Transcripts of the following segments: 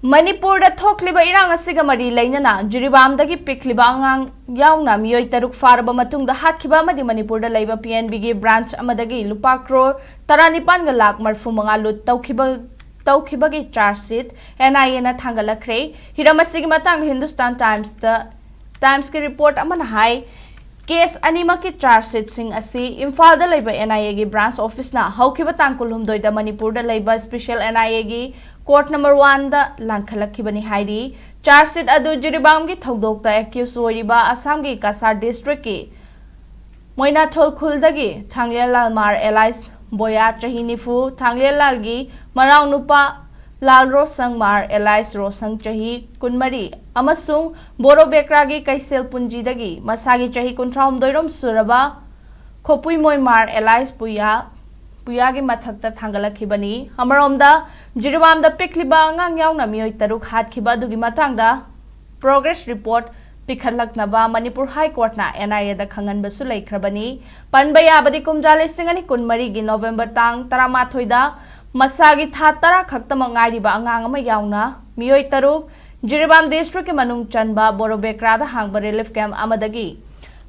Manipur da Toukhibada irang asiga mari lainana Jiribam dagi pikliba angang yauna miyoi taruk faraba matung da hatkiba amadi Manipur da laiba PNB gi branch amadagi lupa crore taranipan ga lak marfu manga lut Toukhibada gi Chargesheet NIA na Thangatlakkhre hiramasigi matang Hindustan Times ki report aman hai case anima ki Chargesheet sing asi Imphal da laiba NIA gi branch office na haukiba tangkulhum doida Manipur da laiba special NIA gi Court number 1 da Thangatlakkhre hairi Chargesheet adu Jiribam gi thodokta accused oiriba Assam gi Kasar district ki Moina Tholkhul dagi Thanglelal mar Elias Boya chahi nifu Thanglelal gi marang nupa Lal Rosang mar Elias Rosang chahi kunmari amasung Boro Bekra gi Kaisel Punji dagi masagi chahi kuntraum doirom suraba Khopui moi mar Elias Puyagi Mathak Thangatlakkhre Hamaromda Jiribam da pikliba ngang yauna miyoi taruk hatkiba dugi matangda progress report pikhatlaknaba Manipur High Court na NIA da khanganba su laikhrabani panbaya abadi kumjale singani kunmari gi November tang 13 da masagi tha 10 khaktama ngairiba angang ama yauna miyoi taruk Jiribam district ki manung chanba Boro Bekra da hangba relief camp amadagi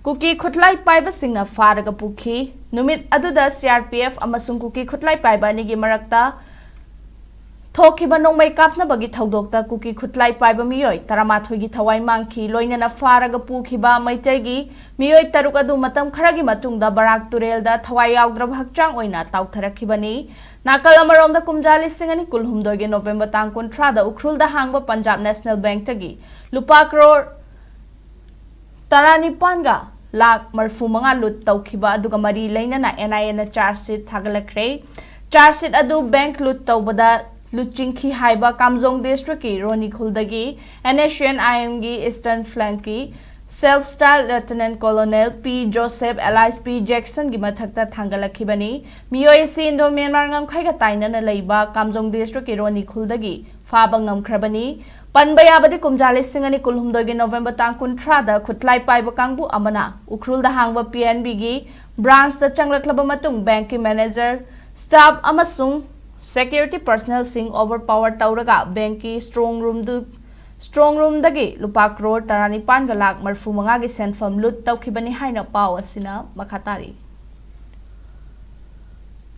Kuki Khutlai Paiba Singna Faraga Pukhi Numit Aduda CRPF amasung Kuki Khutlai Paiba nigi marakta Toukhibada nongmai kapna bagi thodokta Kuki Khutlai Paiba miyoi 13 gi thawai mangkhi loinana Faraga Pukhiba maitai gi miyoi taruk adu matam kharagi matungda Barak Turel da thawai yaudra bhakchang oina tautharakibani nakal amarom da kumjali singani kulhumdoi gi November tang 13 da ukhrul da hangba Punjab National Bank tagi lupa crore taranipan ga lak marfu manga lut Toukhibada aduga mari lainana NIA na Chargesheet Thangatlakkhre Chargesheet adu bank lut tawbada luchingkhi haiba Kamjong district ki Roni Khuldagi NSN IM gi Eastern Flank ki Self Style Lieutenant Colonel P Joseph Elias P Jackson gi mathakta Thangatlakkhre miyoi si Indo Myanmar ngam khaiga tainana leiba Kamjong district ki Roni Khuldagi faba ngamkhrabani Panbaya badi kumjali singani kulhumdoi gi November tang 13 da Khutlai Paiba kangbu amana ukrul da hangba PNB gi branch da changlakhlaba matung bank ki manager staff amasung security personnel sing overpower tauraga bank ki strong room dagi lupa crore 15 ga lak marfu manga gi senfam lut Toukhibada haina paw asina makhatari